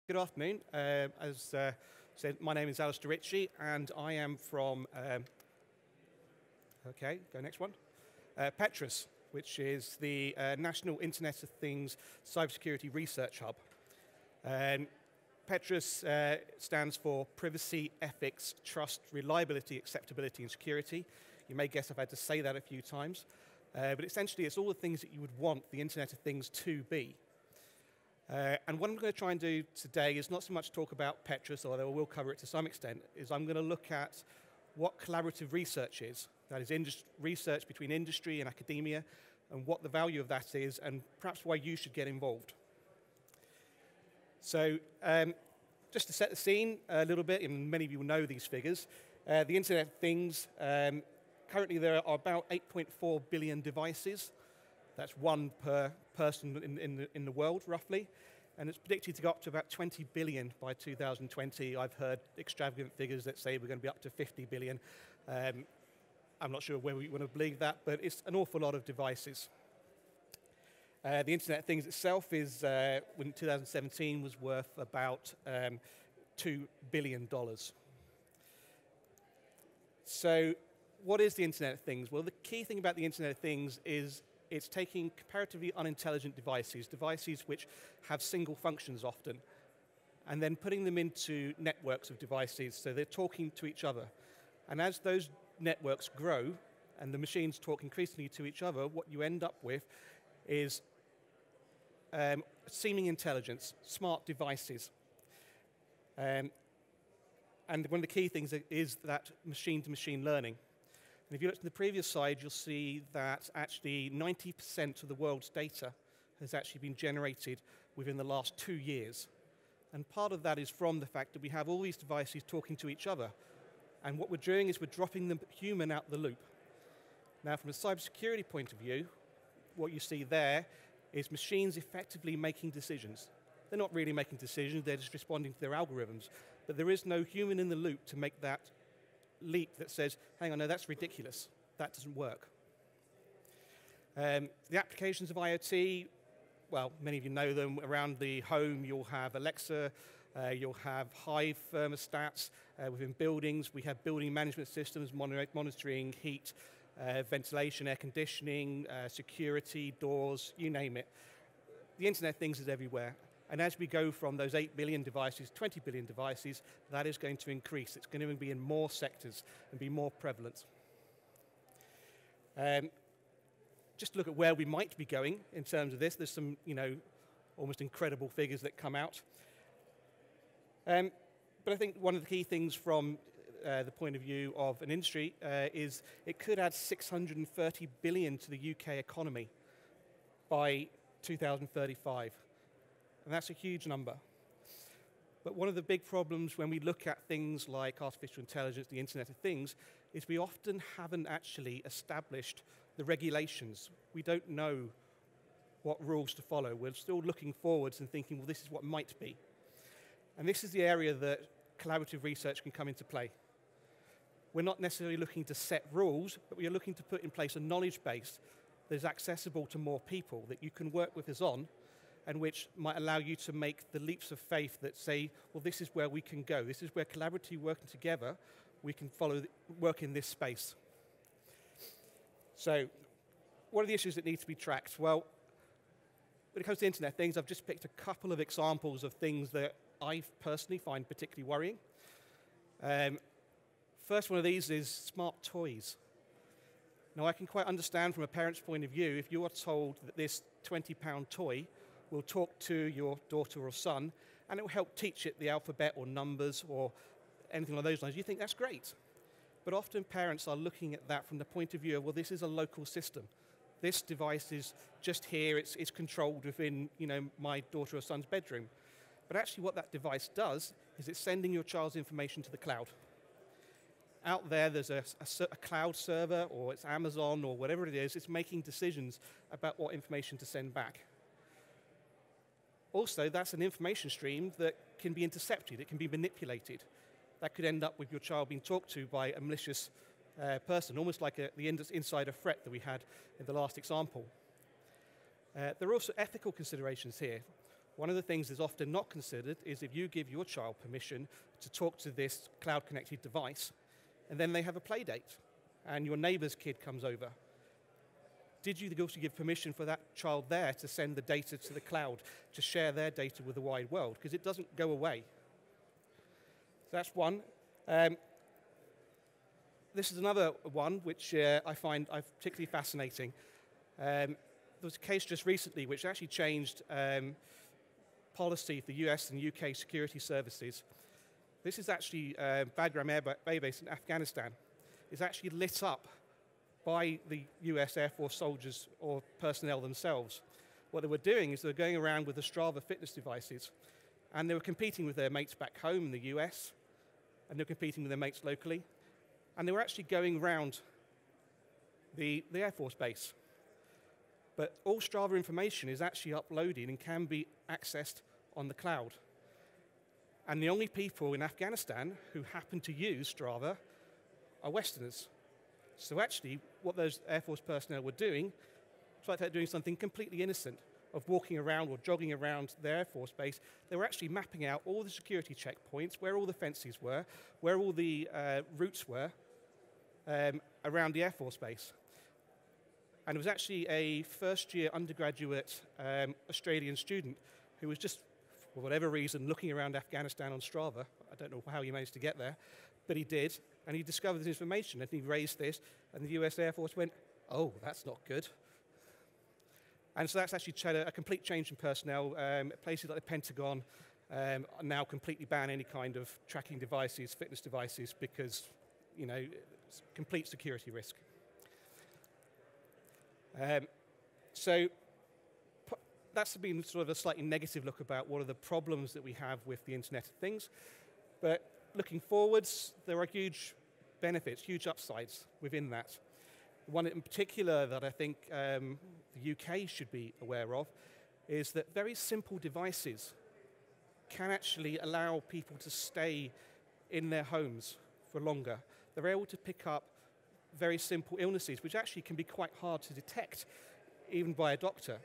Good afternoon. As said, my name is Alisdair Ritchie, and I am from, okay, go next one, Petra, which is the National Internet of Things Cybersecurity Research Hub. Petra stands for Privacy, Ethics, Trust, Reliability, Acceptability, and Security. You may guess I've had to say that a few times, but essentially it's all the things that you would want the Internet of Things to be. And what I'm going to try and do today is not so much talk about Petra, although I will cover it to some extent, is I'm going to look at what collaborative research is. That is research between industry and academia, and what the value of that is, and perhaps why you should get involved. So just to set the scene a little bit, and many of you will know these figures, the Internet of Things, currently there are about 8.4 billion devices. That's one per person in the world, roughly. And it's predicted to go up to about 20 billion by 2020. I've heard extravagant figures that say we're going to be up to 50 billion. I'm not sure whether we want to believe that, but it's an awful lot of devices. The Internet of Things itself is, in 2017, was worth about $2 billion. So what is the Internet of Things? Well, the key thing about the Internet of Things is it's taking comparatively unintelligent devices which have single functions often, and then putting them into networks of devices so they're talking to each other. And as those networks grow and the machines talk increasingly to each other, what you end up with is seeming intelligence, smart devices. And one of the key things is that machine-to-machine learning. And if you look to the previous slide, you'll see that actually 90% of the world's data has actually been generated within the last 2 years. And part of that is from the fact that we have all these devices talking to each other. And what we're doing is we're dropping the human out the loop. Now, from a cybersecurity point of view, what you see there is machines effectively making decisions. They're not really making decisions, they're just responding to their algorithms. But there is no human in the loop to make that leap that says, hang on, no, that's ridiculous. That doesn't work. The applications of IoT, well, many of you know them. Around the home, you'll have Alexa, you'll have Hive thermostats. Within buildings, we have building management systems monitoring heat, ventilation, air conditioning, security, doors, you name it. The Internet of Things is everywhere. And as we go from those 8 billion devices, 20 billion devices, that is going to increase. It's going to be in more sectors and be more prevalent. Just to look at where we might be going in terms of this, there's some, almost incredible figures that come out. But I think one of the key things from the point of view of an industry is it could add 630 billion to the UK economy by 2035. And that's a huge number. But one of the big problems when we look at things like artificial intelligence, the Internet of Things, is we often haven't actually established the regulations. We don't know what rules to follow. We're still looking forwards and thinking, well, this is what might be. And this is the area that collaborative research can come into play. We're not necessarily looking to set rules, but we are looking to put in place a knowledge base that is accessible to more people, that you can work with us on, and which might allow you to make the leaps of faith that say, well, this is where we can go. This is where collaboratively working together, we can work in this space. So what are the issues that need to be tracked? Well, when it comes to Internet things, I've just picked a couple of examples of things that I personally find particularly worrying. First one of these is smart toys. Now, I can quite understand from a parent's point of view, if you are told that this £20 toy will talk to your daughter or son, and it will help teach it the alphabet or numbers or anything along those lines. You think that's great. But often parents are looking at that from the point of view of, well, this is a local system. This device is just here, it's controlled within my daughter or son's bedroom. But actually what that device does is it's sending your child's information to the cloud. Out there's a cloud server, or it's Amazon or whatever it is, it's making decisions about what information to send back. Also, that's an information stream that can be intercepted, it can be manipulated. That could end up with your child being talked to by a malicious person, almost like the insider threat that we had in the last example. There are also ethical considerations here. One of the things that's often not considered is if you give your child permission to talk to this cloud-connected device, and then they have a play date, and your neighbor's kid comes over, did you also give permission for that child there to send the data to the cloud, to share their data with the wide world? Because it doesn't go away. So that's one. This is another one which I find particularly fascinating. There was a case just recently which actually changed policy for the US and UK security services. This is actually Bagram Air Base in Afghanistan. It's actually lit up by the US Air Force soldiers or personnel themselves. What they were doing is they were going around with the Strava fitness devices, and they were competing with their mates back home in the US, and they were competing with their mates locally, and they were actually going around the Air Force base. But all Strava information is actually uploaded and can be accessed on the cloud. And the only people in Afghanistan who happen to use Strava are Westerners. So actually, what those Air Force personnel were doing, it's like they're doing something completely innocent, of walking around or jogging around their Air Force base. They were actually mapping out all the security checkpoints, where all the fences were, where all the routes were around the Air Force base. And it was actually a first-year undergraduate Australian student who was just, for whatever reason, looking around Afghanistan on Strava. I don't know how he managed to get there, but he did, and he discovered this information, and he raised this, and the US Air Force went, oh, that's not good. And so that's actually had a complete change in personnel. Places like the Pentagon now completely ban any kind of tracking devices, fitness devices, because, you know, it's complete security risk. So that's been sort of a slightly negative look about what are the problems that we have with the Internet of Things. But looking forwards, there are huge benefits, huge upsides within that. One in particular that I think the UK should be aware of is that very simple devices can actually allow people to stay in their homes for longer. They're able to pick up very simple illnesses, which actually can be quite hard to detect, even by a doctor.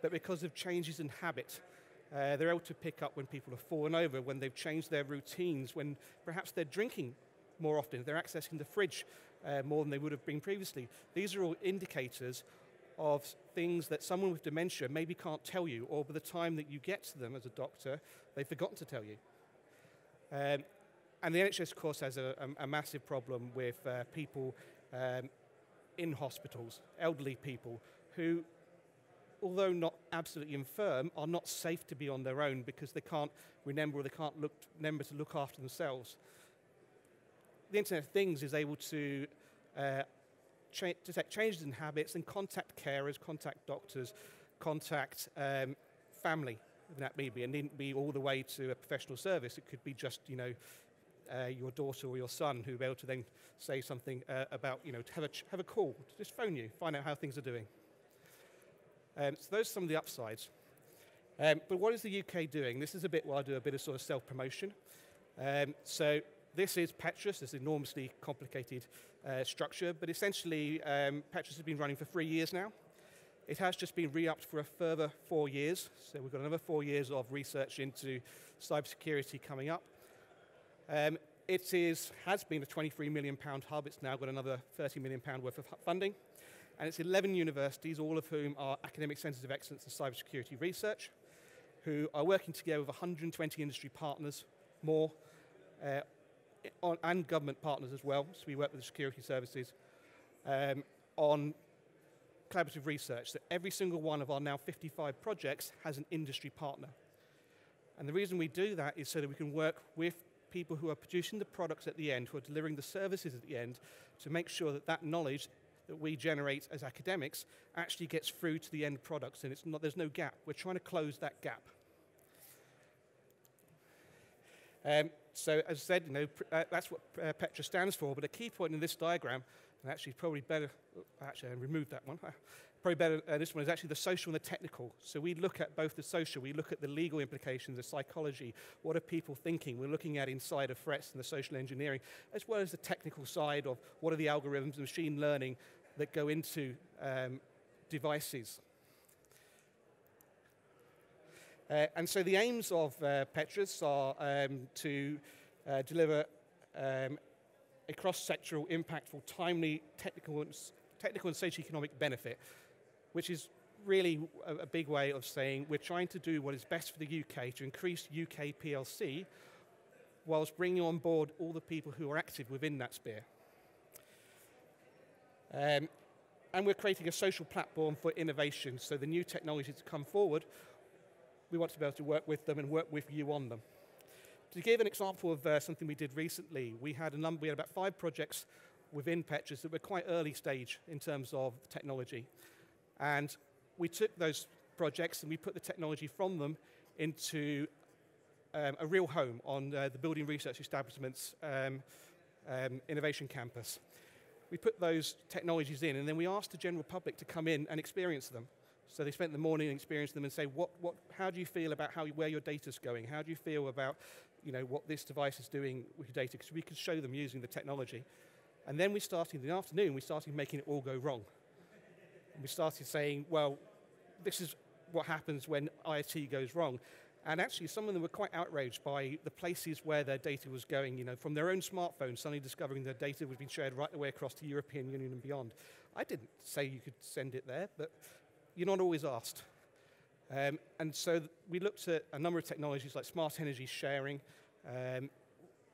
But because of changes in habit, they're able to pick up when people have fallen over, when they've changed their routines, when perhaps they're drinking more often, they're accessing the fridge more than they would have been previously. These are all indicators of things that someone with dementia maybe can't tell you, or by the time that you get to them as a doctor, they've forgotten to tell you. And the NHS, of course, has a massive problem with people in hospitals, elderly people, who, although not absolutely infirm, are not safe to be on their own because they can't remember or they can't remember to look after themselves. The Internet of Things is able to detect changes in habits and contact carers, contact doctors, contact family, if that may be, and needn't be all the way to a professional service. It could be just, you know, your daughter or your son who will be able to then say something about, you know, to have a call, to just phone you, find out how things are doing. So those are some of the upsides. But what is the UK doing? This is a bit where I do a bit of sort of self-promotion. So this is Petra, this enormously complicated structure, but essentially Petra has been running for 3 years now. It has just been re-upped for a further 4 years, so we've got another 4 years of research into cybersecurity coming up. It has been a £23 million hub. It's now got another £30 million worth of funding. And it's 11 universities, all of whom are academic centres of excellence in cybersecurity research, who are working together with 120 industry partners, more, and government partners as well. So we work with the security services on collaborative research. So every single one of our now 55 projects has an industry partner. And the reason we do that is so that we can work with people who are producing the products at the end, who are delivering the services at the end, to make sure that that knowledge that we generate as academics actually gets through to the end products, and there's no gap. We're trying to close that gap. So as I said, you know, that's what Petra stands for, but a key point in this diagram, and actually probably better, actually I removed that one, probably better, this one is actually the social and the technical. So we look at both the social, we look at the legal implications, the psychology, what are people thinking, we're looking at insider threats and the social engineering, as well as the technical side of what are the algorithms and machine learning that go into devices. And so the aims of Petra's are to deliver a cross-sectoral, impactful, timely, technical and socio-economic benefit, which is really a big way of saying we're trying to do what is best for the UK to increase UK PLC whilst bringing on board all the people who are active within that sphere. And we're creating a social platform for innovation, so the new technologies that come forward, we want to be able to work with them and work with you on them. To give an example of something we did recently, we had about 5 projects within Petra's that were quite early stage in terms of technology. And we took those projects and we put the technology from them into a real home on the Building Research Establishment's Innovation Campus. We put those technologies in and then we asked the general public to come in and experience them. So they spent the morning and experienced them and say, how do you feel about where your data's going? How do you feel about what this device is doing with your data? Because we could show them using the technology. And then we started in the afternoon, we started making it all go wrong. And we started saying, well, this is what happens when IoT goes wrong. And actually, some of them were quite outraged by the places where their data was going, from their own smartphones, suddenly discovering their data was being shared right the way across the European Union and beyond. I didn't say you could send it there, but you're not always asked. And so we looked at a number of technologies like smart energy sharing,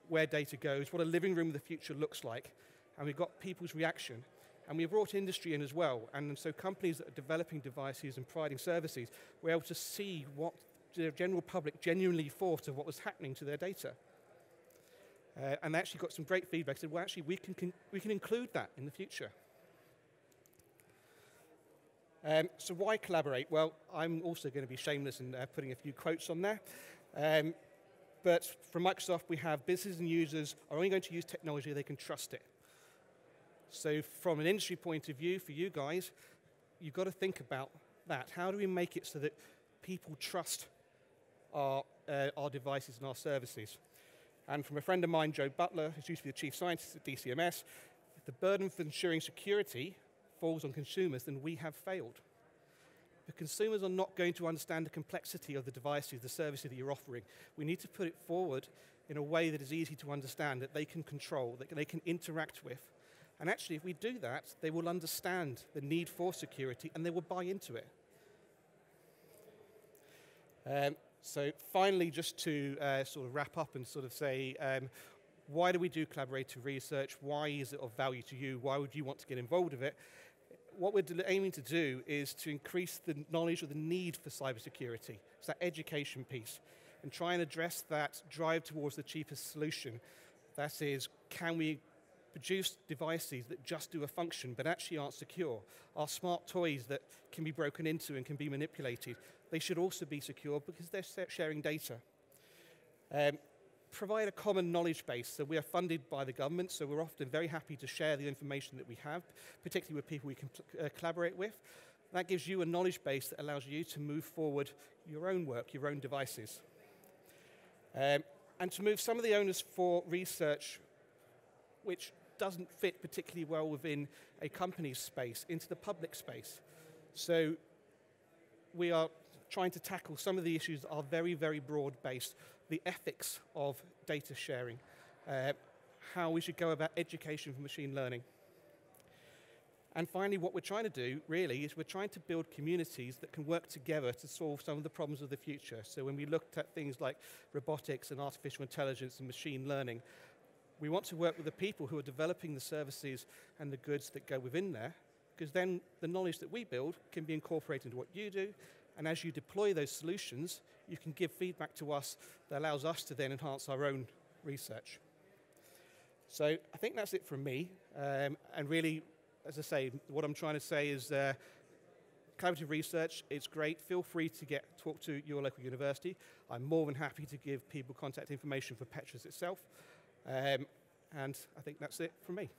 where data goes, what a living room of the future looks like, and we got people's reaction. And we brought industry in as well, and so companies that are developing devices and providing services were able to see what the general public genuinely thought of what was happening to their data. And they actually got some great feedback, said, well, actually, we can include that in the future. So why collaborate? Well, I'm also going to be shameless in putting a few quotes on there. But from Microsoft, we have businesses and users are only going to use technology if they can trust it. So from an industry point of view, for you guys, you've got to think about that. How do we make it so that people trust our devices and our services? And from a friend of mine, Joe Butler, who's used to be the chief scientist at DCMS, if the burden for ensuring security falls on consumers, then we have failed. The consumers are not going to understand the complexity of the devices, the services that you're offering. We need to put it forward in a way that is easy to understand, that they can control, that they can interact with. And actually, if we do that, they will understand the need for security and they will buy into it. So finally, just to sort of wrap up and sort of say, why do we do collaborative research? Why is it of value to you? Why would you want to get involved with it? What we're aiming to do is to increase the knowledge of the need for cybersecurity. It's that education piece. And try and address that drive towards the cheapest solution. That is, can we produce devices that just do a function but actually aren't secure? Our smart toys that can be broken into and can be manipulated, they should also be secure because they're sharing data. Provide a common knowledge base. So we are funded by the government, so we're often very happy to share the information that we have, particularly with people we can collaborate with. That gives you a knowledge base that allows you to move forward your own work, your own devices. And to move some of the onus for research, which doesn't fit particularly well within a company's space, into the public space. So we are trying to tackle some of the issues that are very, very broad-based. The ethics of data sharing, how we should go about education for machine learning. And finally, what we're trying to do, really, is we're trying to build communities that can work together to solve some of the problems of the future. So when we looked at things like robotics and artificial intelligence and machine learning, we want to work with the people who are developing the services and the goods that go within there, because then the knowledge that we build can be incorporated into what you do, and as you deploy those solutions, you can give feedback to us that allows us to then enhance our own research. So I think that's it from me, and really, as I say, what I'm trying to say is collaborative research, it's great. Feel free to talk to your local university. I'm more than happy to give people contact information for Petra's itself. And I think that's it from me.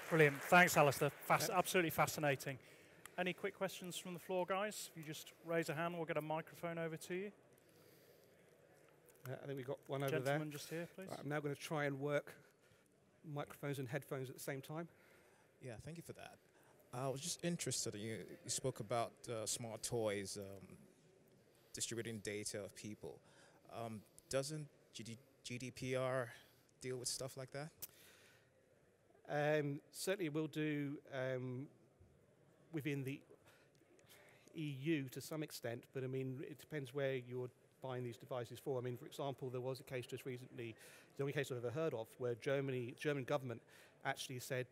Brilliant. Thanks, Alisdair. Absolutely fascinating. Any quick questions from the floor, guys? If you just raise a hand, we'll get a microphone over to you. I think we've got one over there. Gentleman just here, please. Right, I'm now going to try and work microphones and headphones at the same time. Yeah, thank you for that. I was just interested. You spoke about smart toys distributing data of people. Doesn't GDPR deal with stuff like that? Certainly, we'll do within the EU to some extent, but I mean, it depends where you're buying these devices for. I mean, for example, there was a case just recently, the only case I've ever heard of, where German government actually said,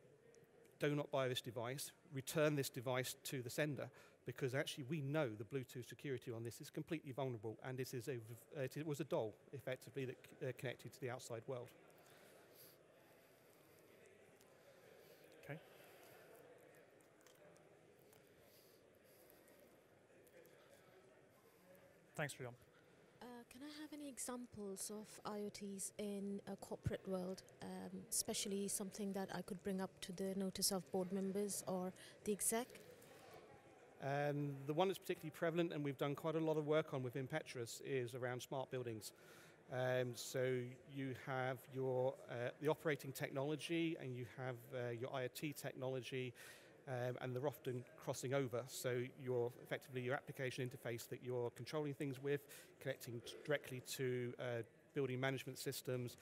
do not buy this device, return this device to the sender, because actually we know the Bluetooth security on this is completely vulnerable, and this is it was a doll, effectively, that connected to the outside world. Okay. Thanks, Rion. Can I have any examples of IoTs in a corporate world, especially something that I could bring up to the notice of board members or the exec? The one that's particularly prevalent and we've done quite a lot of work on within Petra is around smart buildings. So you have your the operating technology and you have your IoT technology, and they're often crossing over. So you're effectively your application interface that you're controlling things with, connecting directly to building management systems.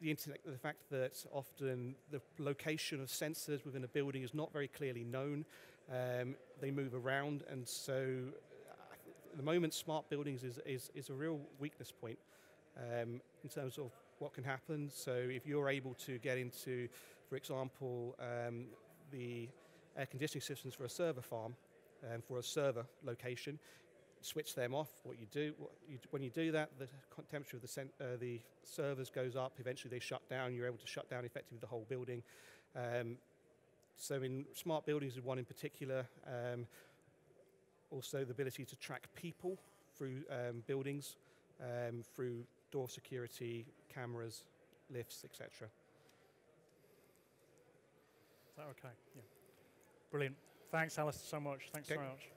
The fact that often the location of sensors within a building is not very clearly known. They move around, and so at the moment, smart buildings is a real weakness point in terms of what can happen. So if you're able to get into, for example, the air conditioning systems for a server farm, for a server location, switch them off. When you do that, the temperature of the servers goes up. Eventually, they shut down. You're able to shut down effectively the whole building. So in smart buildings is one in particular. Also, the ability to track people through buildings, through door security, cameras, lifts, etc. Is that okay? Yeah. Brilliant. Thanks, Alisdair, so much. Thanks very much.